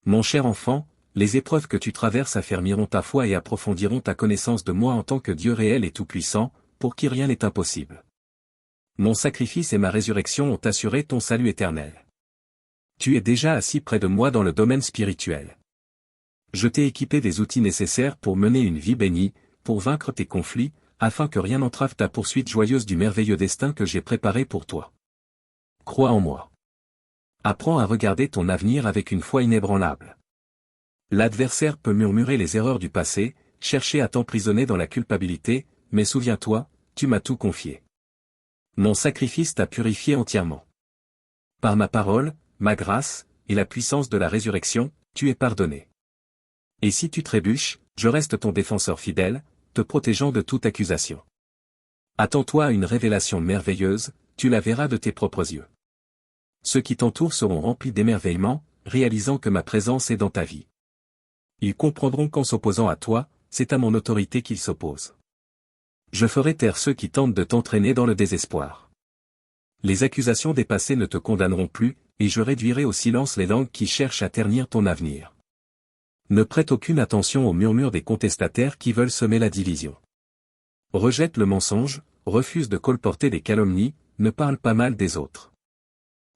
Mon cher enfant, les épreuves que tu traverses affermiront ta foi et approfondiront ta connaissance de moi en tant que Dieu réel et tout-puissant, pour qui rien n'est impossible. Mon sacrifice et ma résurrection ont assuré ton salut éternel. Tu es déjà assis près de moi dans le domaine spirituel. Je t'ai équipé des outils nécessaires pour mener une vie bénie, pour vaincre tes conflits, afin que rien n'entrave ta poursuite joyeuse du merveilleux destin que j'ai préparé pour toi. Crois en moi. Apprends à regarder ton avenir avec une foi inébranlable. L'adversaire peut murmurer les erreurs du passé, chercher à t'emprisonner dans la culpabilité, mais souviens-toi, tu m'as tout confié. Mon sacrifice t'a purifié entièrement. Par ma parole, ma grâce, et la puissance de la résurrection, tu es pardonné. Et si tu trébuches, je reste ton défenseur fidèle, te protégeant de toute accusation. Attends-toi à une révélation merveilleuse, tu la verras de tes propres yeux. Ceux qui t'entourent seront remplis d'émerveillement, réalisant que ma présence est dans ta vie. Ils comprendront qu'en s'opposant à toi, c'est à mon autorité qu'ils s'opposent. Je ferai taire ceux qui tentent de t'entraîner dans le désespoir. Les accusations dépassées ne te condamneront plus, et je réduirai au silence les langues qui cherchent à ternir ton avenir. Ne prête aucune attention aux murmures des contestataires qui veulent semer la division. Rejette le mensonge, refuse de colporter des calomnies, ne parle pas mal des autres.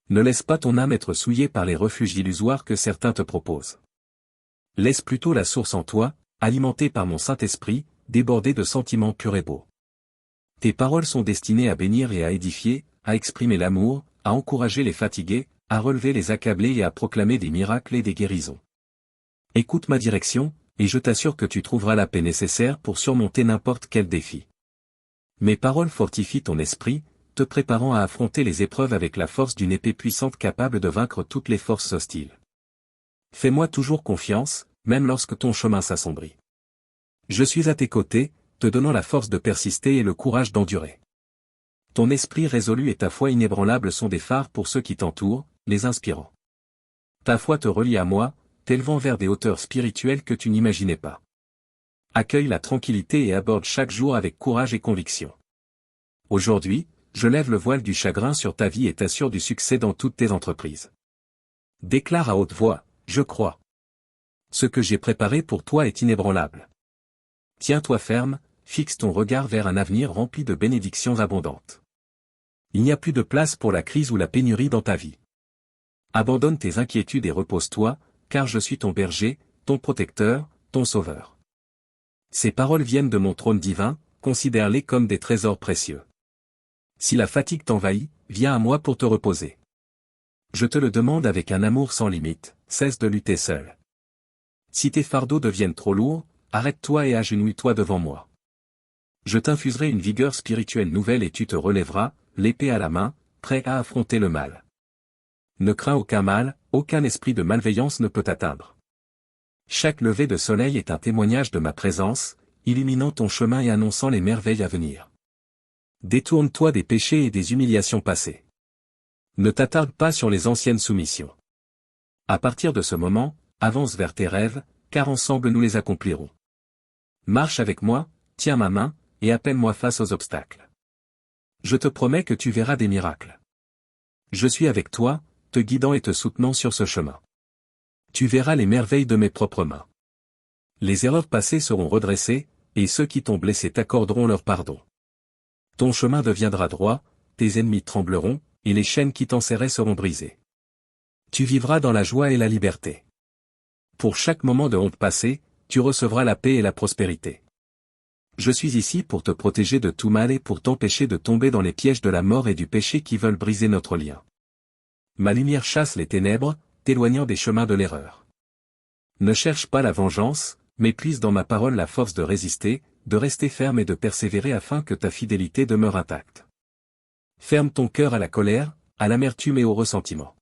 Ne laisse pas ton âme être souillée par les refuges illusoires que certains te proposent. Laisse plutôt la source en toi, alimentée par mon Saint-Esprit, déborder de sentiments purs et beaux. Tes paroles sont destinées à bénir et à édifier, à exprimer l'amour, à encourager les fatigués, à relever les accablés et à proclamer des miracles et des guérisons. Écoute ma direction, et je t'assure que tu trouveras la paix nécessaire pour surmonter n'importe quel défi. Mes paroles fortifient ton esprit, te préparant à affronter les épreuves avec la force d'une épée puissante capable de vaincre toutes les forces hostiles. Fais-moi toujours confiance, même lorsque ton chemin s'assombrit. Je suis à tes côtés, te donnant la force de persister et le courage d'endurer. Ton esprit résolu et ta foi inébranlable sont des phares pour ceux qui t'entourent, les inspirant. Ta foi te relie à moi, t'élevant vers des hauteurs spirituelles que tu n'imaginais pas. Accueille la tranquillité et aborde chaque jour avec courage et conviction. Aujourd'hui, je lève le voile du chagrin sur ta vie et t'assure du succès dans toutes tes entreprises. Déclare à haute voix, je crois. Ce que j'ai préparé pour toi est inébranlable. Tiens-toi ferme, fixe ton regard vers un avenir rempli de bénédictions abondantes. Il n'y a plus de place pour la crise ou la pénurie dans ta vie. Abandonne tes inquiétudes et repose-toi, car je suis ton berger, ton protecteur, ton sauveur. Ces paroles viennent de mon trône divin, considère-les comme des trésors précieux. Si la fatigue t'envahit, viens à moi pour te reposer. Je te le demande avec un amour sans limite, cesse de lutter seul. Si tes fardeaux deviennent trop lourds, arrête-toi et agenouille-toi devant moi. Je t'infuserai une vigueur spirituelle nouvelle et tu te relèveras, l'épée à la main, prêt à affronter le mal. Ne crains aucun mal, aucun esprit de malveillance ne peut t'atteindre. Chaque lever de soleil est un témoignage de ma présence, illuminant ton chemin et annonçant les merveilles à venir. Détourne-toi des péchés et des humiliations passées. Ne t'attarde pas sur les anciennes soumissions. À partir de ce moment, avance vers tes rêves, car ensemble nous les accomplirons. Marche avec moi, tiens ma main, et appelle-moi face aux obstacles. Je te promets que tu verras des miracles. Je suis avec toi, te guidant et te soutenant sur ce chemin. Tu verras les merveilles de mes propres mains. Les erreurs passées seront redressées, et ceux qui t'ont blessé t'accorderont leur pardon. Ton chemin deviendra droit, tes ennemis trembleront, et les chaînes qui t'enserraient seront brisées. Tu vivras dans la joie et la liberté. Pour chaque moment de honte passée, tu recevras la paix et la prospérité. Je suis ici pour te protéger de tout mal et pour t'empêcher de tomber dans les pièges de la mort et du péché qui veulent briser notre lien. Ma lumière chasse les ténèbres, t'éloignant des chemins de l'erreur. Ne cherche pas la vengeance, mais puise dans ma parole la force de résister, de rester ferme et de persévérer afin que ta fidélité demeure intacte. Ferme ton cœur à la colère, à l'amertume et au ressentiment.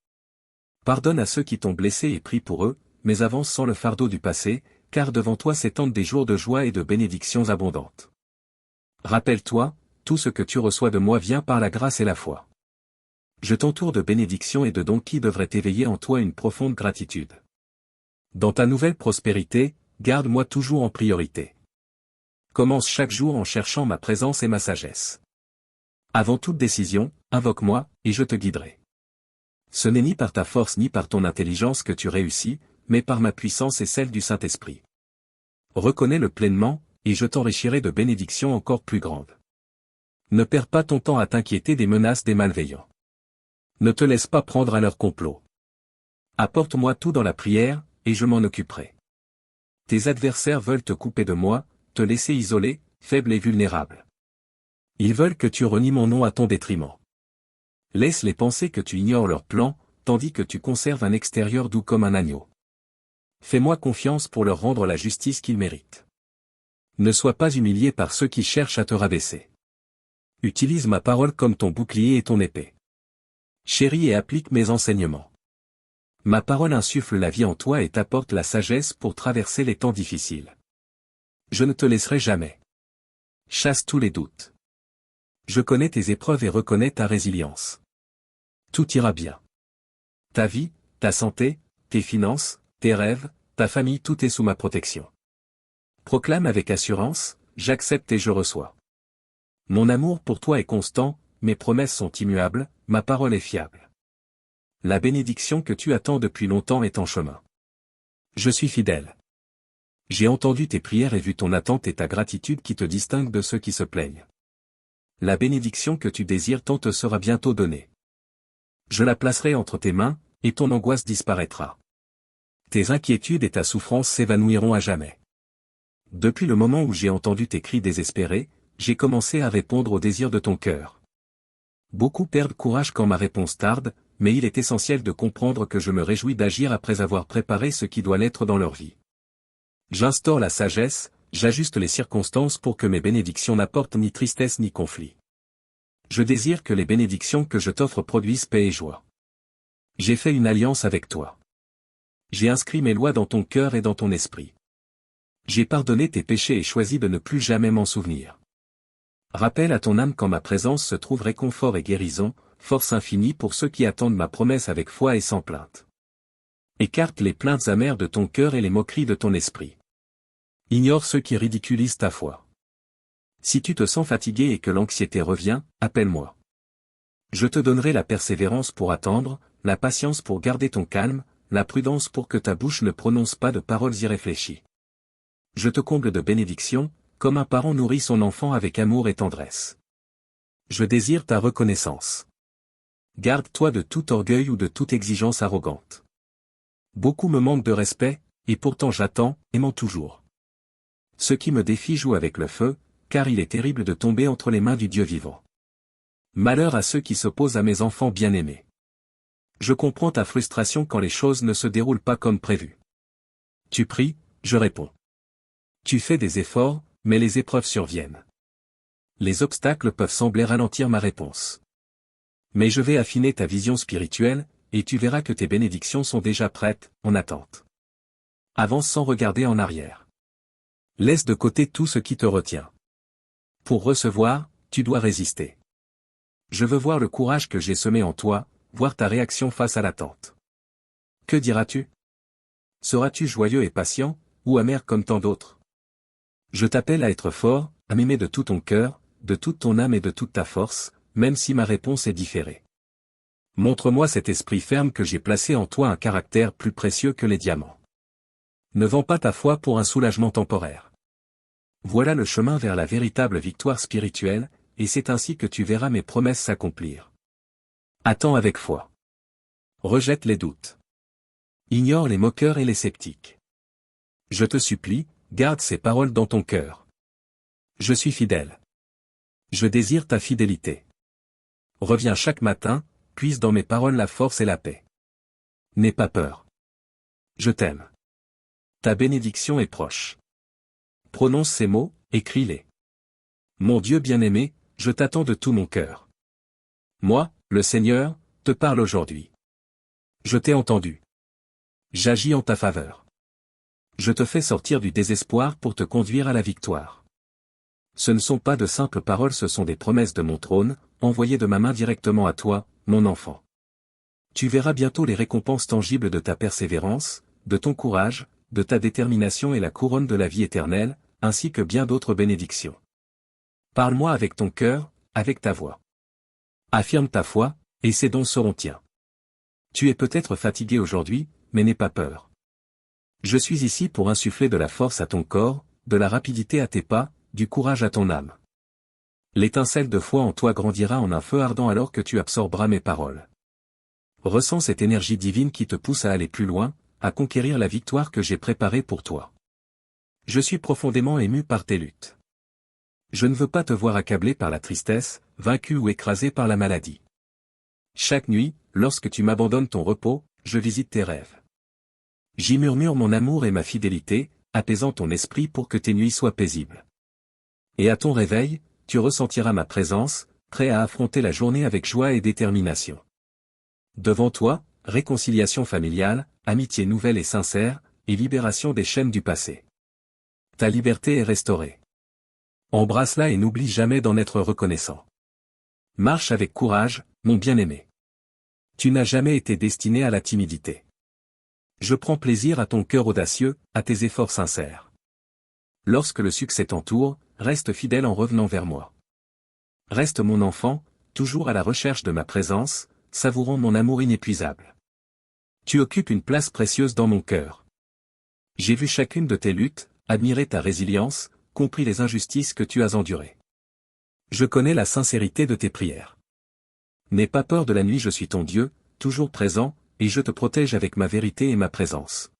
Pardonne à ceux qui t'ont blessé et prie pour eux, mais avance sans le fardeau du passé, car devant toi s'étendent des jours de joie et de bénédictions abondantes. Rappelle-toi, tout ce que tu reçois de moi vient par la grâce et la foi. Je t'entoure de bénédictions et de dons qui devraient éveiller en toi une profonde gratitude. Dans ta nouvelle prospérité, garde-moi toujours en priorité. Commence chaque jour en cherchant ma présence et ma sagesse. Avant toute décision, invoque-moi, et je te guiderai. Ce n'est ni par ta force ni par ton intelligence que tu réussis, mais par ma puissance et celle du Saint-Esprit. Reconnais-le pleinement, et je t'enrichirai de bénédictions encore plus grandes. Ne perds pas ton temps à t'inquiéter des menaces des malveillants. Ne te laisse pas prendre à leur complot. Apporte-moi tout dans la prière, et je m'en occuperai. Tes adversaires veulent te couper de moi, te laisser isolé, faible et vulnérable. Ils veulent que tu renies mon nom à ton détriment. Laisse-les penser que tu ignores leurs plans, tandis que tu conserves un extérieur doux comme un agneau. Fais-moi confiance pour leur rendre la justice qu'ils méritent. Ne sois pas humilié par ceux qui cherchent à te rabaisser. Utilise ma parole comme ton bouclier et ton épée. Chéris et applique mes enseignements. Ma parole insuffle la vie en toi et t'apporte la sagesse pour traverser les temps difficiles. Je ne te laisserai jamais. Chasse tous les doutes. Je connais tes épreuves et reconnais ta résilience. Tout ira bien. Ta vie, ta santé, tes finances, tes rêves, ta famille, tout est sous ma protection. Proclame avec assurance, j'accepte et je reçois. Mon amour pour toi est constant, mes promesses sont immuables, ma parole est fiable. La bénédiction que tu attends depuis longtemps est en chemin. Je suis fidèle. J'ai entendu tes prières et vu ton attente et ta gratitude qui te distinguent de ceux qui se plaignent. La bénédiction que tu désires tant te sera bientôt donnée. Je la placerai entre tes mains, et ton angoisse disparaîtra. Tes inquiétudes et ta souffrance s'évanouiront à jamais. Depuis le moment où j'ai entendu tes cris désespérés, j'ai commencé à répondre aux désirs de ton cœur. Beaucoup perdent courage quand ma réponse tarde, mais il est essentiel de comprendre que je me réjouis d'agir après avoir préparé ce qui doit l'être dans leur vie. J'instaure la sagesse, j'ajuste les circonstances pour que mes bénédictions n'apportent ni tristesse ni conflit. Je désire que les bénédictions que je t'offre produisent paix et joie. J'ai fait une alliance avec toi. J'ai inscrit mes lois dans ton cœur et dans ton esprit. J'ai pardonné tes péchés et choisi de ne plus jamais m'en souvenir. Rappelle à ton âme qu'en ma présence se trouve réconfort et guérison, force infinie pour ceux qui attendent ma promesse avec foi et sans plainte. Écarte les plaintes amères de ton cœur et les moqueries de ton esprit. Ignore ceux qui ridiculisent ta foi. Si tu te sens fatigué et que l'anxiété revient, appelle-moi. Je te donnerai la persévérance pour attendre, la patience pour garder ton calme, la prudence pour que ta bouche ne prononce pas de paroles irréfléchies. Je te comble de bénédictions, comme un parent nourrit son enfant avec amour et tendresse. Je désire ta reconnaissance. Garde-toi de tout orgueil ou de toute exigence arrogante. Beaucoup me manquent de respect, et pourtant j'attends, aimant toujours. Ceux qui me défient jouent avec le feu, car il est terrible de tomber entre les mains du Dieu vivant. Malheur à ceux qui s'opposent à mes enfants bien-aimés. Je comprends ta frustration quand les choses ne se déroulent pas comme prévu. Tu pries, je réponds. Tu fais des efforts, mais les épreuves surviennent. Les obstacles peuvent sembler ralentir ma réponse. Mais je vais affiner ta vision spirituelle, et tu verras que tes bénédictions sont déjà prêtes, en attente. Avance sans regarder en arrière. Laisse de côté tout ce qui te retient. Pour recevoir, tu dois résister. Je veux voir le courage que j'ai semé en toi, voir ta réaction face à l'attente. Que diras-tu? Seras-tu joyeux et patient, ou amer comme tant d'autres? Je t'appelle à être fort, à m'aimer de tout ton cœur, de toute ton âme et de toute ta force, même si ma réponse est différée. Montre-moi cet esprit ferme que j'ai placé en toi, un caractère plus précieux que les diamants. Ne vends pas ta foi pour un soulagement temporaire. Voilà le chemin vers la véritable victoire spirituelle, et c'est ainsi que tu verras mes promesses s'accomplir. Attends avec foi. Rejette les doutes. Ignore les moqueurs et les sceptiques. Je te supplie, garde ces paroles dans ton cœur. Je suis fidèle. Je désire ta fidélité. Reviens chaque matin, puise dans mes paroles la force et la paix. N'aie pas peur. Je t'aime. Ta bénédiction est proche. Prononce ces mots, écris-les. Mon Dieu bien-aimé, je t'attends de tout mon cœur. Moi, le Seigneur, te parle aujourd'hui. Je t'ai entendu. J'agis en ta faveur. Je te fais sortir du désespoir pour te conduire à la victoire. Ce ne sont pas de simples paroles, ce sont des promesses de mon trône, envoyées de ma main directement à toi, mon enfant. Tu verras bientôt les récompenses tangibles de ta persévérance, de ton courage, de ta détermination et la couronne de la vie éternelle, ainsi que bien d'autres bénédictions. Parle-moi avec ton cœur, avec ta voix. Affirme ta foi, et ces dons seront tiens. Tu es peut-être fatigué aujourd'hui, mais n'aie pas peur. Je suis ici pour insuffler de la force à ton corps, de la rapidité à tes pas, du courage à ton âme. L'étincelle de foi en toi grandira en un feu ardent alors que tu absorberas mes paroles. Ressens cette énergie divine qui te pousse à aller plus loin, à conquérir la victoire que j'ai préparée pour toi. Je suis profondément ému par tes luttes. Je ne veux pas te voir accablé par la tristesse, vaincu ou écrasé par la maladie. Chaque nuit, lorsque tu m'abandonnes ton repos, je visite tes rêves. J'y murmure mon amour et ma fidélité, apaisant ton esprit pour que tes nuits soient paisibles. Et à ton réveil, tu ressentiras ma présence, prêt à affronter la journée avec joie et détermination. Devant toi, réconciliation familiale, amitié nouvelle et sincère, et libération des chaînes du passé. Ta liberté est restaurée. Embrasse-la et n'oublie jamais d'en être reconnaissant. Marche avec courage, mon bien-aimé. Tu n'as jamais été destiné à la timidité. Je prends plaisir à ton cœur audacieux, à tes efforts sincères. Lorsque le succès t'entoure, reste fidèle en revenant vers moi. Reste mon enfant, toujours à la recherche de ma présence, savourant mon amour inépuisable. Tu occupes une place précieuse dans mon cœur. J'ai vu chacune de tes luttes, admiré ta résilience, compris les injustices que tu as endurées. Je connais la sincérité de tes prières. N'aie pas peur de la nuit, je suis ton Dieu, toujours présent, et je te protège avec ma vérité et ma présence.